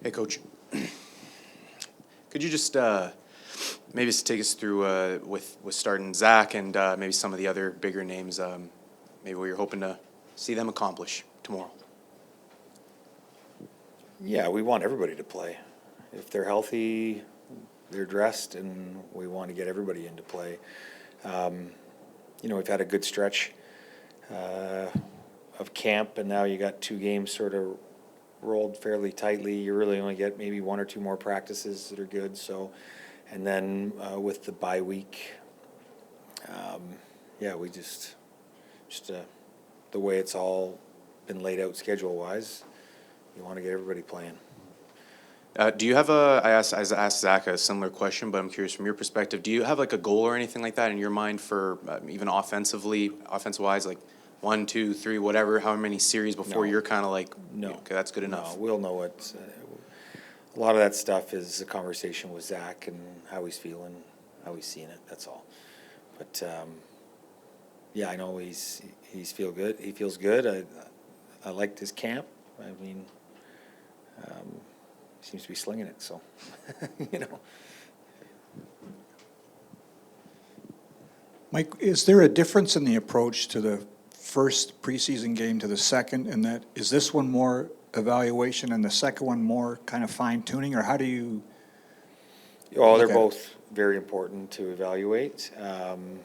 Hey, Coach. Could you just maybe just take us through with starting Zach and maybe some of the other bigger names, maybe what you're hoping to see them accomplish tomorrow? Yeah, we want everybody to play. If they're healthy, they're dressed, and we want to get everybody into play. We've had a good stretch of camp, and now you got 2 games sort of rolled fairly tightly. You really only get maybe 1 or 2 more practices that are good. So, and then with the bye week, we just the way it's all been laid out schedule-wise, you want to get everybody playing. Do you have I asked Zach a similar question, but I'm curious from your perspective, do you have like a goal or anything like that in your mind for even offensive-wise, like 1, 2, 3, whatever, how many series before you're kind of like, No. Okay, that's good enough? No, we'll know it. A lot of that stuff is a conversation with Zach and how he's feeling, how he's seeing it, that's all. But, I know he's feel good. He feels good. I liked his camp. I mean, seems to be slinging it, so, Mike, is there a difference in the approach to the first preseason game to the second, and that is this one more evaluation and the second one more kind of fine tuning, or how do you? Oh, they're both very important to evaluate and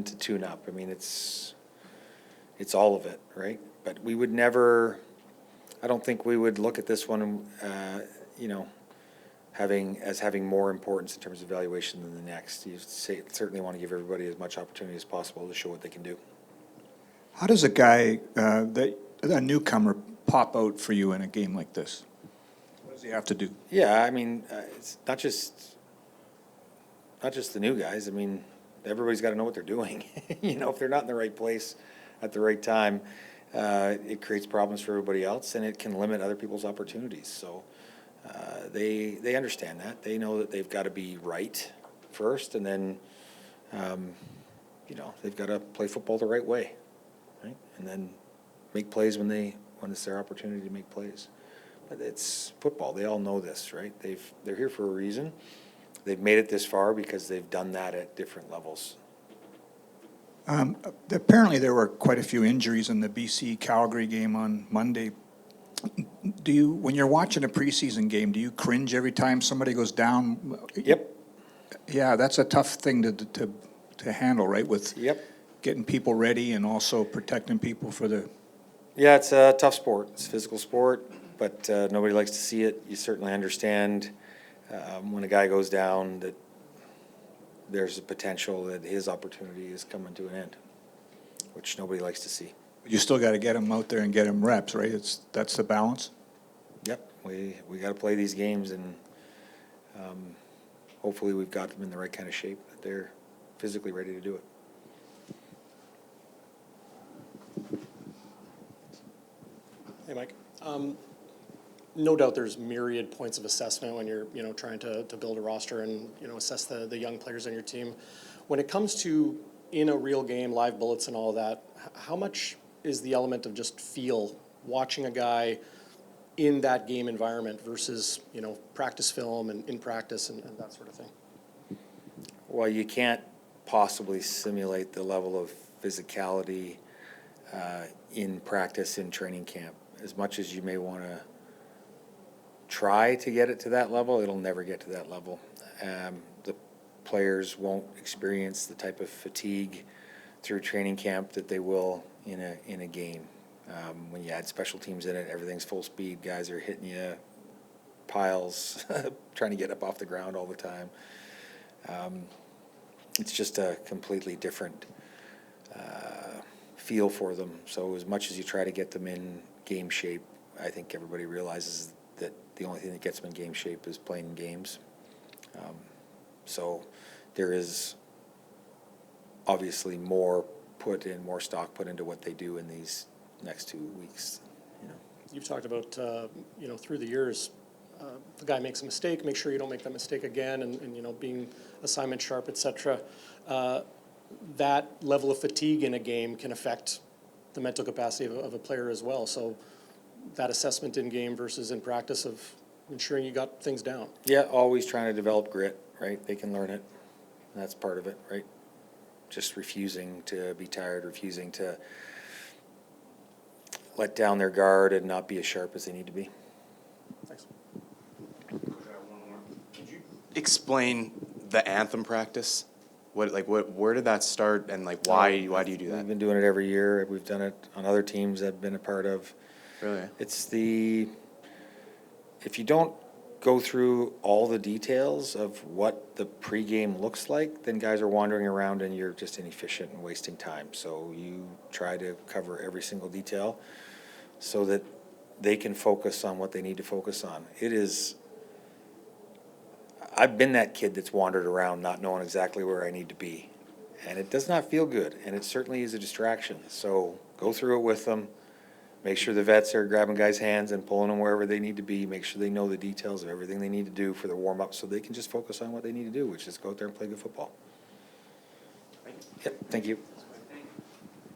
to tune up. I mean, it's all of it, right? But we would never. I don't think we would look at this one, having more importance in terms of evaluation than the next. You certainly want to give everybody as much opportunity as possible to show what they can do. How does a guy, a newcomer, pop out for you in a game like this? What does he have to do? Yeah, I mean, it's not just the new guys. I mean, everybody's got to know what they're doing. If they're not in the right place at the right time, it creates problems for everybody else, and it can limit other people's opportunities. So they understand that. They know that they've got to be right first, and then they've got to play football the right way, right? And then make plays when it's their opportunity to make plays. But it's football. They all know this, right? They're here for a reason. They've made it this far because they've done that at different levels. Apparently there were quite a few injuries in the BC Calgary game on Monday. When you're watching a preseason game, do you cringe every time somebody goes down? Yep. Yeah, that's a tough thing to handle, right? With getting people ready and also protecting people for the. Yeah, it's a tough sport. It's a physical sport, but nobody likes to see it. You certainly understand when a guy goes down that there's a potential that his opportunity is coming to an end, which nobody likes to see. You still got to get him out there and get him reps, right? That's the balance. Yep, we got to play these games, and hopefully we've got them in the right kind of shape that they're physically ready to do it. Hey, Mike. No doubt there's myriad points of assessment when you're trying to build a roster and assess the young players on your team. When it comes to in a real game, live bullets and all of that, how much is the element of just feel, watching a guy in that game environment versus practice film and in practice and that sort of thing? Well, you can't possibly simulate the level of physicality in practice in training camp. As much as you may want to try to get it to that level, it'll never get to that level. The players won't experience the type of fatigue through training camp that they will in a game. When you add special teams in it, everything's full speed. Guys are hitting you piles, trying to get up off the ground all the time. It's just a completely different feel for them. So as much as you try to get them in game shape, I think everybody realizes that the only thing that gets them in game shape is playing games. So there is obviously more stock put into what they do in these next 2 weeks. You've talked about through the years, the guy makes a mistake, make sure you don't make that mistake again, and being assignment sharp, etc. That level of fatigue in a game can affect the mental capacity of a player as well. So that assessment in game versus in practice of ensuring you got things down. Yeah, always trying to develop grit, right? They can learn it. That's part of it, right? Just refusing to be tired, refusing to let down their guard and not be as sharp as they need to be. Thanks. Explain the anthem practice. Where did that start, and like, why do you do We've that? been doing it every year. We've done it on other teams I've been a part of. Really? If you don't go through all the details of what the pregame looks like, then guys are wandering around and you're just inefficient and wasting time. So you try to cover every single detail so that they can focus on what they need to focus on. I've been that kid that's wandered around not knowing exactly where I need to be. And it does not feel good, and it certainly is a distraction. So go through it with them. Make sure the vets are grabbing guys' hands and pulling them wherever they need to be. Make sure they know the details of everything they need to do for the warm-up so they can just focus on what they need to do, which is go out there and play good football. Yep, thank you.